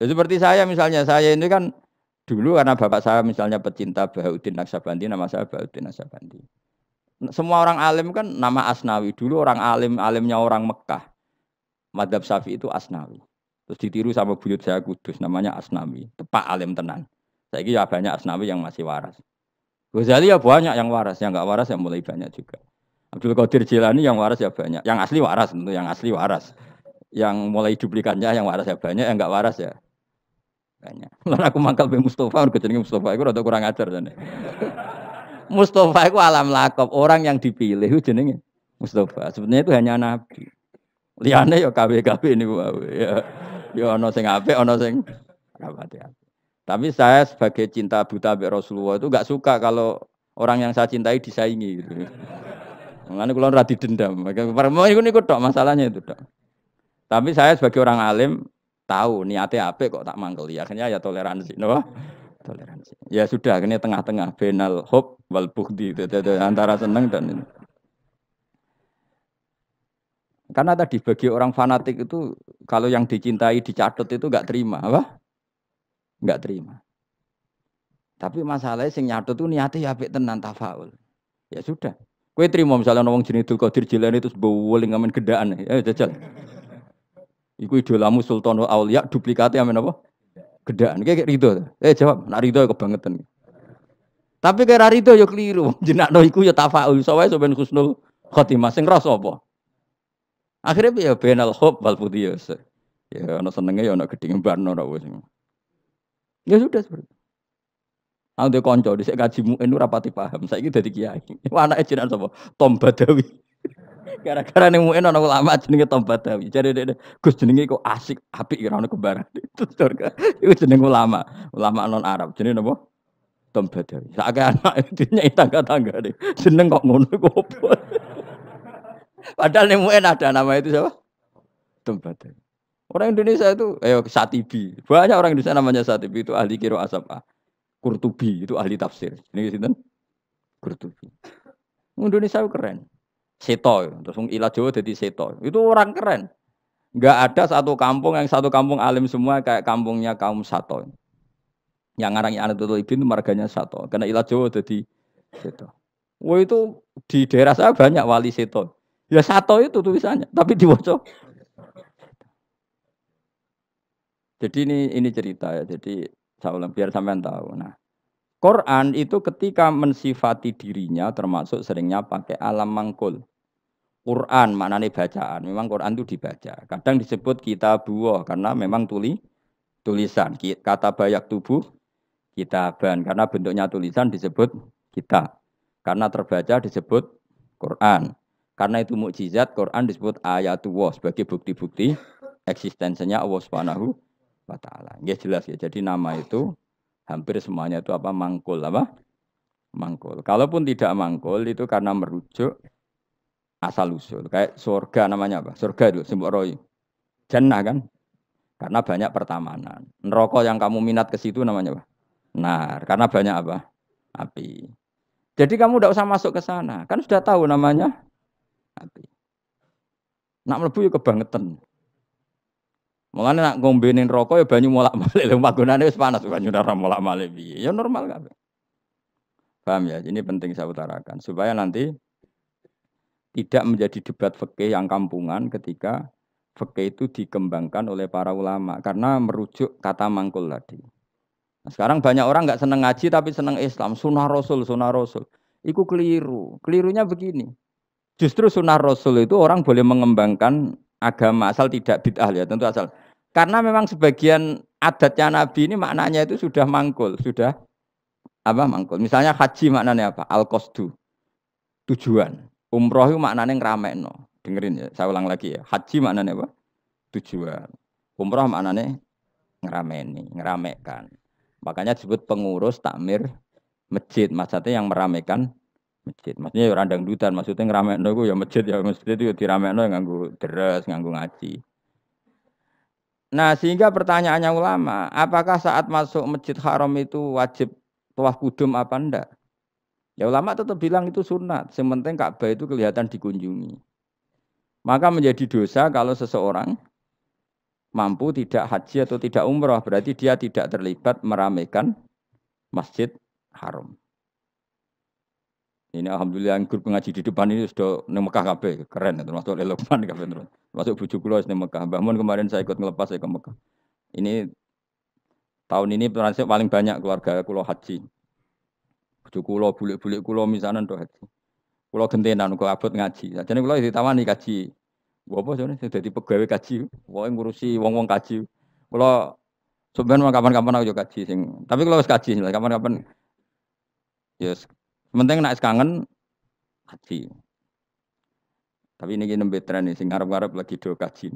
Ya, seperti saya misalnya, saya ini kan dulu karena bapak saya misalnya pecinta Bahauddin Naksabandi, nama saya Bahauddin Naksabandi. Semua orang alim kan nama Asnawi. Dulu orang alimnya orang Mekah. Madzhab Syafi'i itu Asnawi. Terus ditiru sama buyut saya Kudus namanya Asnawi. Tepak alim tenan. Saya ya banyak Asnawi yang masih waras. Ghazali ya banyak yang waras, yang enggak waras yang mulai banyak juga. Abdul Qadir Jilani yang waras ya banyak. Yang asli waras tentu yang asli waras. Yang mulai duplikannya yang waras ya banyak, yang enggak waras ya banyak. Lalu aku mangkal be Mustafa, aku jenenge Mustafa itu rada kurang ajar jane. Mustafa itu alam lakop, orang yang dipilih itu jenenge Mustafa. Sebenarnya itu hanya nabi. Liane ya KW-KW ini ya. Ya ono sing apik, ono sing rapati. Tapi saya sebagai cinta buta be Rasulullah itu enggak suka kalau orang yang saya cintai disaingi gitu. Mulane kula ora didendam. Ini niku tok masalahnya itu tok. Tapi saya sebagai orang alim tahu niatnya apik kok tak mangkeli. Akhirnya ya toleransi, no? Toleransi. Ya sudah, ini tengah-tengah benal hub wal bughdi antara seneng dan ini. Karena tadi bagi orang fanatik itu kalau yang dicintai dicatat itu enggak terima, apa? Enggak terima. Tapi masalahnya sing nyatet itu niatnya ya apik tenan tafaul. Ya sudah. Kowe trimo misalnya wong jenenge Abdul Qadir Jilani terus bowling ngamen gedaan. Ya jajal. Iku idolamu Sultanul Aulia duplikatnya amen apa? Gedaan. Kayak rido. Jawab, nak rido kebangetan. Tapi kira rido ya keliru. Jenakno iku ya tafaul. Soale sampean husnul khotimah sing rasa apa? Akhirnya ya benal hub wal putih. Ya ana senenge ya ana gedhe barno ora wis. Ya sudah seperti. Aku ndek kanca dhisik kaji muin ora pati paham. Saiki dadi kiai. Anake jenengan sapa? Tom Badawi. Gara-gara ning muin ana ulama jenenge Tom Badawi. Jare dek Gus jenenge kok asik, apik ora ono kembaran. Itu jeneng ulama, ulama non Arab. Jenenge napa? Tom Badawi. Sakake anak dinyai tangga-tangga deh. Jeneng kok ngono iku opo? Padahal ning muin ada nama itu siapa? Tom Badawi. Orang Indonesia itu Satibi. Banyak orang Indonesia namanya Satibi itu ahli qiraah asapa. Qurtubi itu ahli tafsir. Ini sinten? Qurtubi. Indonesia itu keren. Seto, terus ilah Jawa jadi seto. Itu orang keren. Enggak ada satu kampung yang satu kampung alim semua kayak kampungnya kaum Sato. Yang ngarang Anatul Ibn itu marganya Sato. Karena ilah Jawa jadi seto. Wah itu di daerah saya banyak wali seto. Ya Sato itu tulisannya, tapi diwoco. Jadi ini cerita ya. Jadi saya ulang biar sampean tahu. Nah, Quran itu ketika mensifati dirinya termasuk seringnya pakai alam mangkul. Quran maknanya bacaan. Memang Quran itu dibaca. Kadang disebut kitabullah karena memang tulisan. Kata bayak tubuh kitaban karena bentuknya tulisan disebut kitab. Karena terbaca disebut Quran. Karena itu mukjizat Quran disebut ayatullah sebagai bukti-bukti eksistensinya Allah Subhanahu wa taala. Ya jelas ya. Jadi nama itu hampir semuanya itu apa mangkul apa? Mangkul. Kalaupun tidak mangkul itu karena merujuk asal usul. Kayak surga namanya apa? Surga itu simbol roy. Jannah kan? Karena banyak pertamanan. Neraka yang kamu minat ke situ namanya apa? Nar. Karena banyak apa? Api. Jadi kamu tidak usah masuk ke sana. Kan sudah tahu namanya api. Nak mlebu ya kebangetan. Mulane nak ngombenin rokok ya banyu molak-malik. Lha panggonane wis panas banyu ora molak-malik piye. Ya normal kabeh. Paham ya? Ini penting saya utarakan supaya nanti tidak menjadi debat fikih yang kampungan ketika fikih itu dikembangkan oleh para ulama karena merujuk kata mangkul tadi. Nah, sekarang banyak orang nggak seneng ngaji tapi seneng Islam, sunnah Rasul, sunnah Rasul. Itu keliru. Kelirunya begini. Justru sunnah Rasul itu orang boleh mengembangkan agama asal tidak bid'ah ya, tentu asal. Karena memang sebagian adatnya Nabi ini maknanya itu sudah mangkul, sudah apa mangkul. Misalnya haji maknanya apa? Al-qasdu, tujuan. Umroh itu maknanya ngramekno. Dengerin ya, saya ulang lagi ya. Haji maknanya apa? Tujuan. Umroh maknanya ngerameni, ngeramekan. Makanya disebut pengurus takmir masjid. Maksudnya yang meramekan masjid. Maksudnya ya randang dutan, maksudnya ngeramekno itu ya masjid itu ya diramekno nganggo deres, nganggo ngaji. Nah, sehingga pertanyaannya ulama, apakah saat masuk Masjid Haram itu wajib tawaf kudum apa enggak? Ya ulama tetap bilang itu sunat, sementing Ka'bah itu kelihatan dikunjungi. Maka menjadi dosa kalau seseorang mampu tidak haji atau tidak umroh, berarti dia tidak terlibat meramaikan Masjid Haram. Ini alhamdulillah yang grup ngaji di depan ini sudah nang Mekah kabeh, keren termasuk Lelokman kabeh terus. Termasuk bojo kula nang Mekah. Mbah Mun kemarin saya ikut ngelepas saya ke Mekah. Ini tahun ini transit paling banyak keluarga kula haji. Bojo kula, bulik-bulik kula misanan do haji. Kula gentenan kok abot ngaji. Sajane kula ditawani kaji. Gua apa jane dadi pegawai kaji. Pokoke ngurusi wong-wong kaji. Kula sebenarnya kapan-kapan aku yo kaji sing. Tapi kula wis kaji kapan-kapan yes. Penting nek kangen haji. Tapi ini nembe tren nih, sing ngarep-ngarep lagi do kaji.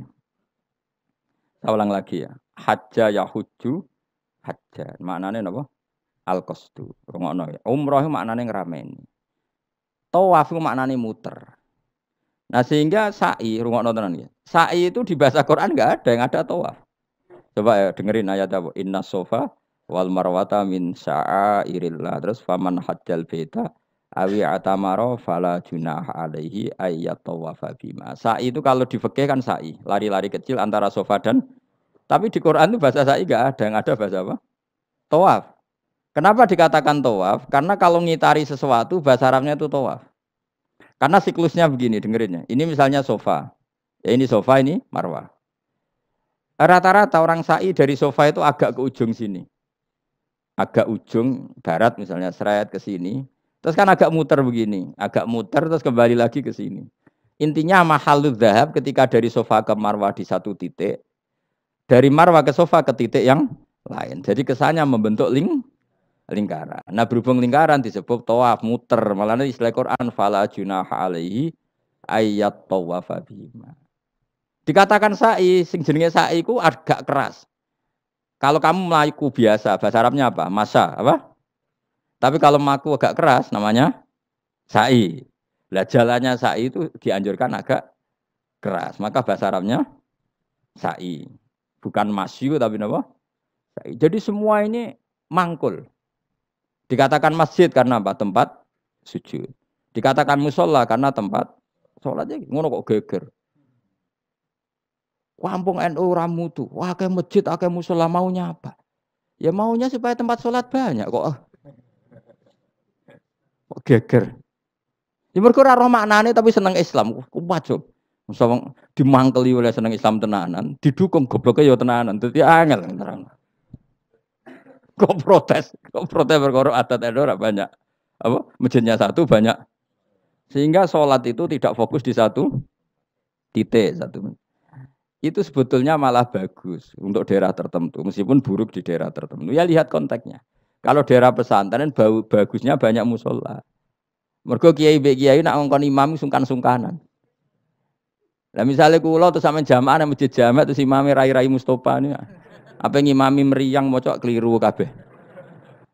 Saya ulang lagi ya. Hajja yahujju hajja. Maknane napa? Al-qasdu. Rungokno ya. Umroh itu maknane ngrameni. Tawaf itu maknane muter. Nah sehingga sa'i, rungokno tenan ya. Sa'i itu di bahasa Quran enggak ada, yang ada tawaf. Coba ya dengerin ayat apa? Inna sofa wal marwata min sya'airillah. Terus faman hajjal baita awi atamaro fala junah alaihi ayyat tawafa bima. Sa'i itu kalau di fikih kan sa'i, lari-lari kecil antara sofa dan, tapi di Quran itu bahasa sa'i enggak ada, yang ada bahasa apa? Tawaf. Kenapa dikatakan tawaf? Karena kalau ngitari sesuatu bahasa Arabnya itu tawaf. Karena siklusnya begini, dengerin ya. Ini misalnya sofa. Ya ini sofa, ini marwah. Rata-rata orang sa'i dari sofa itu agak ke ujung sini. Agak ujung barat misalnya, seret ke sini. Terus kan agak muter begini. Agak muter terus kembali lagi ke sini. Intinya mahalud dhahab ketika dari sofa ke marwah di satu titik. Dari marwah ke sofa ke titik yang lain. Jadi kesannya membentuk lingkaran. Nah berhubung lingkaran disebut tawaf muter. Malah istilah Quran fala junaha alaihi ayat tawafa bima. Dikatakan sa'i, sing jenenge sa'i ku agak keras. Kalau kamu melaku biasa, bahasa Arabnya apa? Masa, apa? Tapi kalau melaku agak keras namanya sa'i. Lah jalannya sa'i itu dianjurkan agak keras. Maka bahasa Arabnya sa'i. Bukan masyu tapi apa? Sa'i. Jadi semua ini mangkul. Dikatakan masjid karena apa? Tempat sujud. Dikatakan musola karena tempat sholatnya ngono kok geger. Kampung NU ramutu. Wah, kayak masjid, kayak musola maunya apa? Ya maunya supaya tempat sholat banyak kok. Kok geger. Ya mergo ora roh maknane tapi seneng Islam. Kuat coba. Musa dimangkeli oleh seneng Islam tenanan, didukung gobloke ya tenanan. Dadi angel terang. Kok protes perkara adat NU banyak. Apa? Masjidnya satu banyak. Sehingga sholat itu tidak fokus di satu titik satu. Itu sebetulnya malah bagus untuk daerah tertentu, meskipun buruk di daerah tertentu. Ya lihat konteksnya. Kalau daerah pesantren bagusnya banyak musola. Mergo kiai nak ngongkon imam sungkan-sungkanan. Lah misalnya kula terus sampean jamaah nang masjid jamaah terus imame rai-rai Mustofa ini. Apa ngimami meriang mocok keliru kabeh.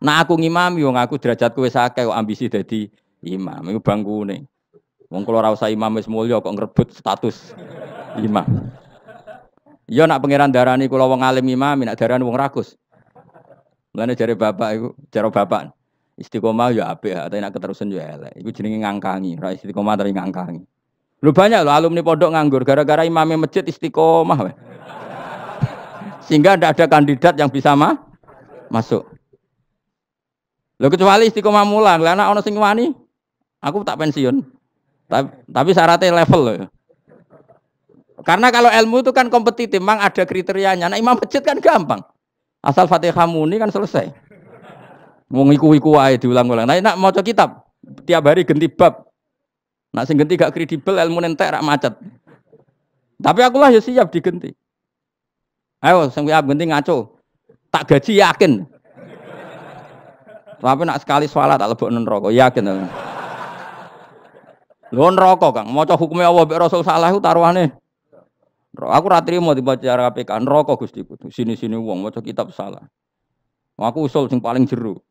Nah aku ngimami wong aku derajatku wis akeh kok ambisi dadi imam. Iku bangkune. Wong kula ora usah imam wis mulya kok ngrebut status imam. Ya nak pangeran darani kula wong alim imam, nak darani wong rakus. Mulane jare bapak iku, cara bapak istiqomah ya apik, tapi nak keterusan ya elek. Iku jenenge ngangkangi, ra istiqomah tapi ngangkangi. Lu banyak loh alumni pondok nganggur gara-gara imamnya masjid istiqomah. Sehingga tidak ada kandidat yang bisa masuk. Lo kecuali istiqomah mulang, karena ono sing wani, aku tak pensiun. Tapi syaratnya level loh. Karena kalau ilmu itu kan kompetitif, memang ada kriterianya. Nah imam masjid kan gampang. Asal Fatihah muni kan selesai. Mau iku ae diulang-ulang. Nah nak maca kitab tiap hari ganti bab. Nak sing ganti gak kredibel ilmu entek rak macet. Tapi aku lah ya siap digenti. Ayo sing siap ganti ngaco. Tak gaji yakin. Tapi nak sekali sholat tak lebokno neraka, yakin. Lho neraka Kang, maca hukume Allah mek Rasul salah iku taruhane. Aku ra trimo dibaca KPK neraka Gusti. Sini-sini wong maca kitab salah. Aku usul sing paling jero.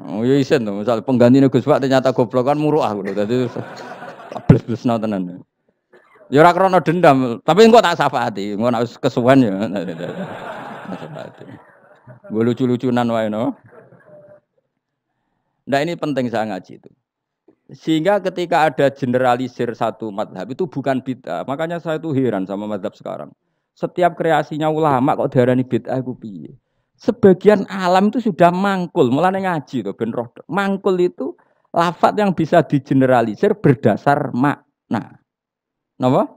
Oh ya isen to, misal penggantine Gus Pak ternyata goblok kan muruh aku. Dadi bles-blesno tenan. Ya ora krana dendam, tapi engko tak syafaati, engko nek wis kesuwen ya. Gue lucu-lucunan wae no. Nah ini penting saya ngaji itu. Sehingga ketika ada generalisir satu madhab itu bukan bid'ah. Makanya saya tuh heran sama madhab sekarang. Setiap kreasinya ulama kok diarani bid'ah iku piye? Sebagian alam itu sudah mangkul, mulane ngaji to ben roh. Mangkul itu lafaz yang bisa digeneralisir berdasar makna. Napa?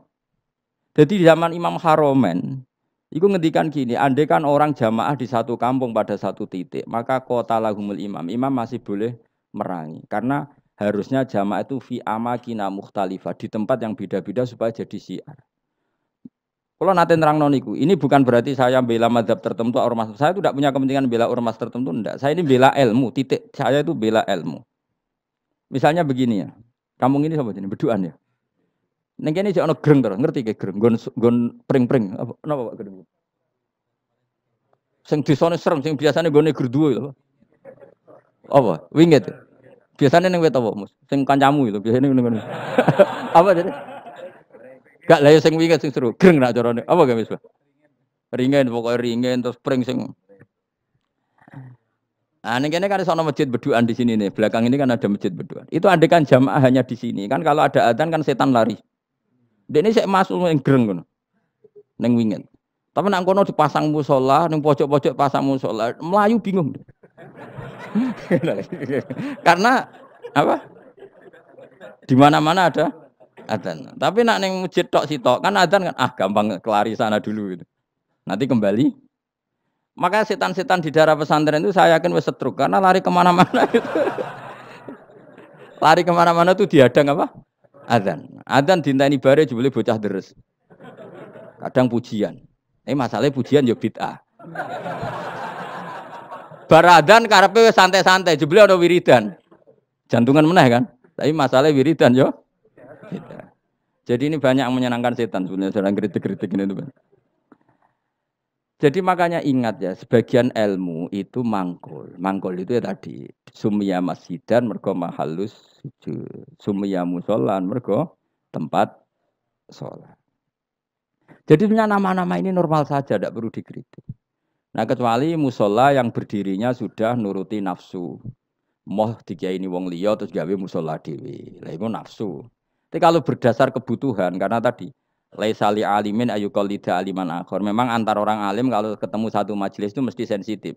Jadi di zaman Imam Haromen, itu ngendikan gini, andai kan orang jamaah di satu kampung pada satu titik, maka kota lahumul imam, imam masih boleh merangi. Karena harusnya jamaah itu fi amakina mukhtalifah, di tempat yang beda-beda supaya jadi syiar. Kalau nanti nerangno niku, ini bukan berarti saya bela madhab tertentu ormas. Saya tidak punya kepentingan bela ormas tertentu, enggak. Saya ini bela ilmu, titik. Saya itu bela ilmu. Misalnya begini ya, kampung ini sama jenis beduan ya. Neng kene jek ana greng terus, ngerti ke greng, nggon pring-pring. Apa napa Pak greng? Sing disone serem, sing biasane nggone gerduwe lho. Apa? Winget. Biasane ning wet apa, Mus? Sing kancamu itu biasane ngene. Apa jadi? Gak lah ya sing winget sing seru. Greng nak carane. Apa ge wis, Pak? Ringen pokoke ringen terus pring sing. Ah ning kene kan ana masjid beduan di sini nih. Belakang ini kan ada masjid beduan. Itu andekan jamaah hanya di sini. Kan kalau ada adzan kan setan lari. Dene sik masuk ning greng ngono. Ning winget. Tapi nang kono dipasang musala, ning pojok-pojok pasang musala, melayu bingung. Karena apa? Di mana-mana ada adzan. Tapi nak ning masjid tok sitok kan adzan kan gampang kelari sana dulu gitu. Nanti kembali. Maka setan-setan di daerah pesantren itu saya yakin wis setruk karena lari kemana-mana itu. Lari kemana-mana tuh dihadang apa? Adzan. Adzan dinteni bare jebule bocah deres. Kadang pujian. Masalahnya pujian ya bid'ah. Bar adzan karepe wis santai-santai, jebule ana wiridan. Jantungan meneh kan. Tapi masalahnya wiridan yo bid'ah. Jadi ini banyak yang menyenangkan setan sebenarnya dalam kritik-kritik ini tuh. Jadi makanya ingat ya, sebagian ilmu itu mangkul. Mangkul itu ya tadi sumya masjidan mergo mahallus sujud. Sumya musolan mergo tempat sholat. Jadi sebenarnya nama-nama ini normal saja, tidak perlu dikritik. Nah kecuali musola yang berdirinya sudah nuruti nafsu. Moh dikiai ini wong liya terus gawe musola dhewe. Lah iku nafsu. Tapi kalau berdasar kebutuhan karena tadi laisa li alimin ayyuqallida aliman akhir. Memang antar orang alim kalau ketemu satu majelis itu mesti sensitif.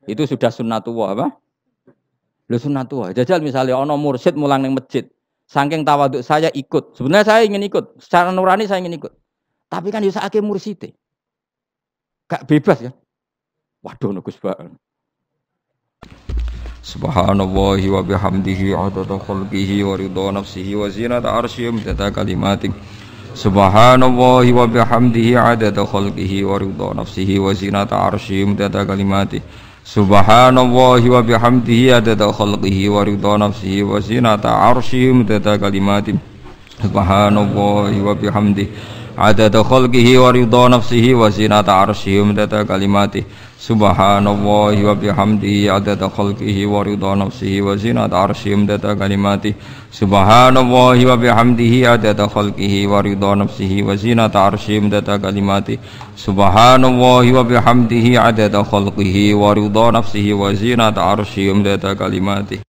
Itu sudah sunnatullah apa? Lho sunnatullah. Jajal misalnya ana mursyid mulang ning masjid. Saking tawaduk saya ikut. Sebenarnya saya ingin ikut. Secara nurani saya ingin ikut. Tapi kan yo sakake mursite. Gak bebas ya. Waduh Gus Pak. Subhanallahi wa bihamdihi adada khalqihi wa ridha nafsihi wa zinata arsyihi wa kalimatik. Subhanallahi wa bihamdihi adada khalqihi wa ridha nafsihi wa zinata arsyihi wa kalimatik. Subhanallahi wa bihamdihi adada khalqihi wa ridha nafsihi wa zinata arsyihi wa kalimatik. Subhanallahi wa bihamdihi adada khalqihi wa ridha nafsihi wa zinata arsyihi wa kalimatih. Subhanallahi wa bihamdihi adada khalqihi wa ridha nafsihi wa zinata arsyihi wa kalimatih. Subhanallahi wa bihamdihi adada khalqihi wa ridha nafsihi wa zinata arsyihi wa kalimatih. Subhanallahi wa bihamdihi adada khalqihi wa ridha nafsihi wa zinata arsyihi wa kalimatih.